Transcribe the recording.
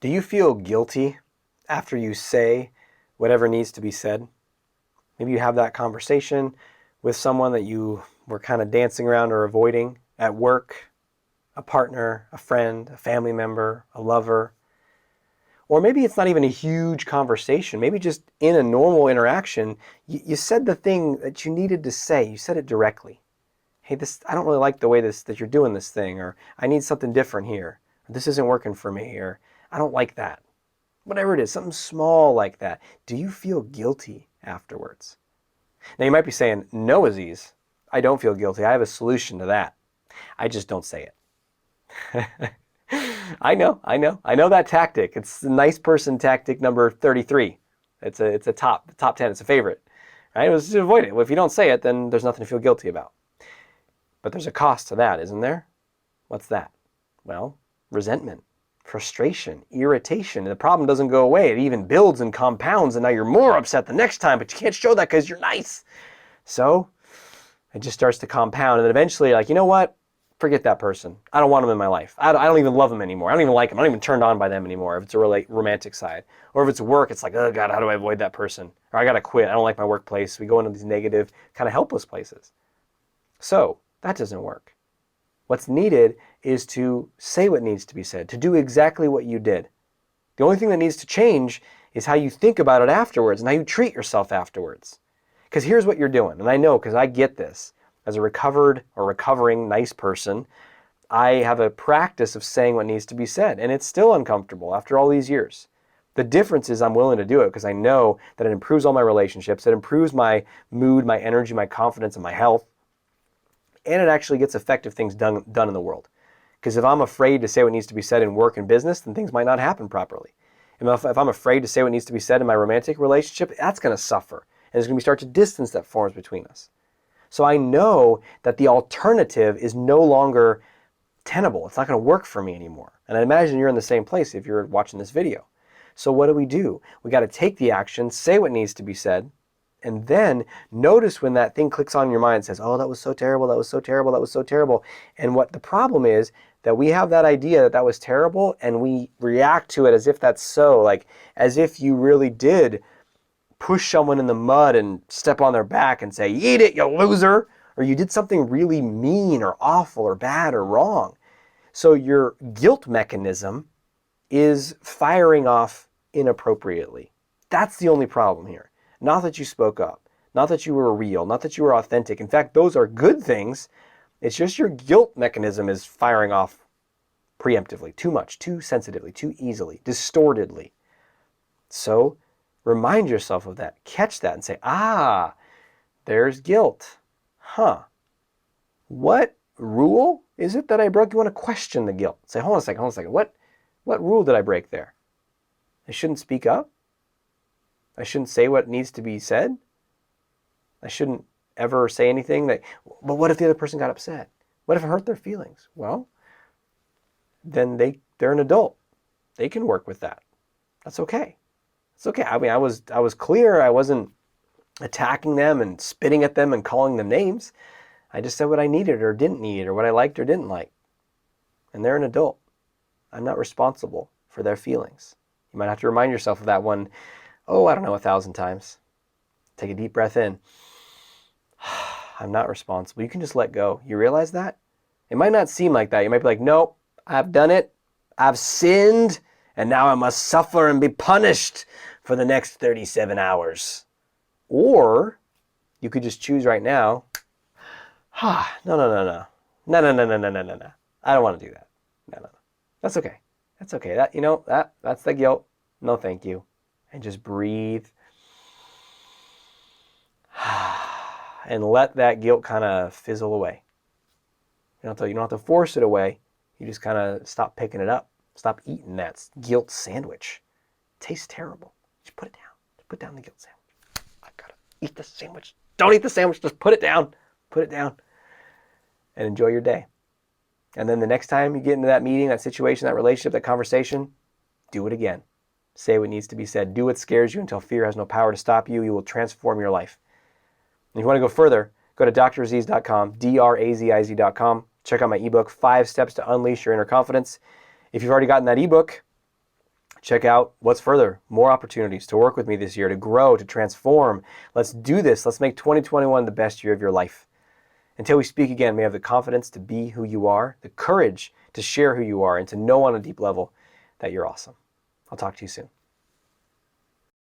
Do you feel guilty after you say whatever needs to be said? Maybe you have that conversation with someone that you were kind of dancing around or avoiding at work, a partner, a friend, a family member, a lover. Or maybe it's not even a huge conversation. Maybe just in a normal interaction, you said the thing that you needed to say. You said it directly. Hey, I don't really like the way that you're doing this thing, or I need something different here, or this isn't working for me, or I don't like that. Whatever it is, something small like that. Do you feel guilty afterwards? Now you might be saying, no, Aziz, I don't feel guilty. I have a solution to that. I just don't say it. I know that tactic. It's the nice person tactic number 33. It's a top 10. It's a favorite. Right? Just avoid it. Well, if you don't say it, then there's nothing to feel guilty about. But there's a cost to that, isn't there? What's that? Well, resentment, frustration, irritation. And the problem doesn't go away. It even builds and compounds, and now you're more upset the next time, but you can't show that because you're nice. So it just starts to compound, and then eventually you're like, you know what? Forget that person. I don't want them in my life. I don't even love them anymore. I don't even like them. I'm not even turned on by them anymore if it's a romantic side. Or if it's work, it's like, oh God, how do I avoid that person? Or I got to quit. I don't like my workplace. We go into these negative, kind of helpless places. So that doesn't work. What's needed is to say what needs to be said, to do exactly what you did. The only thing that needs to change is how you think about it afterwards and how you treat yourself afterwards. Because here's what you're doing, and I know because I get this. As a recovered or recovering nice person, I have a practice of saying what needs to be said, and it's still uncomfortable after all these years. The difference is I'm willing to do it because I know that it improves all my relationships, it improves my mood, my energy, my confidence, and my health, and it actually gets effective things done in the world. Because if I'm afraid to say what needs to be said in work and business, then things might not happen properly. And if I'm afraid to say what needs to be said in my romantic relationship, that's going to suffer, and there's going to start to distance that forms between us. So I know that the alternative is no longer tenable. It's not going to work for me anymore. And I imagine you're in the same place if you're watching this video. So what do? We got to take the action, say what needs to be said, and then notice when that thing clicks on your mind and says, oh, that was so terrible, that was so terrible, that was so terrible. And what the problem is that we have that idea that that was terrible and we react to it as if that's so, like as if you really did push someone in the mud and step on their back and say, eat it, you loser, or you did something really mean or awful or bad or wrong. So your guilt mechanism is firing off inappropriately. That's the only problem here. Not that you spoke up, not that you were real, not that you were authentic. In fact, those are good things. It's just your guilt mechanism is firing off preemptively, too much, too sensitively, too easily, distortedly. So remind yourself of that. Catch that and say, there's guilt. What rule is it that I broke? You want to question the guilt. Say, hold on a second. What rule did I break there? I shouldn't speak up? I shouldn't say what needs to be said? I shouldn't ever say anything but what if the other person got upset? What if it hurt their feelings? Well, then they're an adult. They can work with that. That's okay. It's okay. I mean, I was clear. I wasn't attacking them and spitting at them and calling them names. I just said what I needed or didn't need or what I liked or didn't like. And they're an adult. I'm not responsible for their feelings. You might have to remind yourself of that one, 1,000 times. Take a deep breath in. I'm not responsible. You can just let go. You realize that? It might not seem like that. You might be like, nope, I've done it. I've sinned. And now I must suffer and be punished for the next 37 hours. Or you could just choose right now, no. No. I don't want to do that. No. That's okay. That's okay. That's the guilt. No, thank you. And just breathe. And let that guilt kind of fizzle away. You don't have to force it away. You just kind of stop picking it up. Stop eating that guilt sandwich. It tastes terrible. Just put it down. Just put down the guilt sandwich. I gotta eat the sandwich. Don't eat the sandwich. Just put it down. Put it down. And enjoy your day. And then the next time you get into that meeting, that situation, that relationship, that conversation, do it again. Say what needs to be said. Do what scares you until fear has no power to stop you. You will transform your life. And if you want to go further, go to draziz.com, draziz.com. Check out my ebook, 5 Steps to Unleash Your Inner Confidence. If you've already gotten that ebook, Check out what's further, more opportunities to work with me this year, to grow, to transform. Let's do this. Let's make 2021 the best year of your life. Until we speak again, may you have the confidence to be who you are, the courage to share who you are, and to know on a deep level that you're awesome. I'll talk to you soon.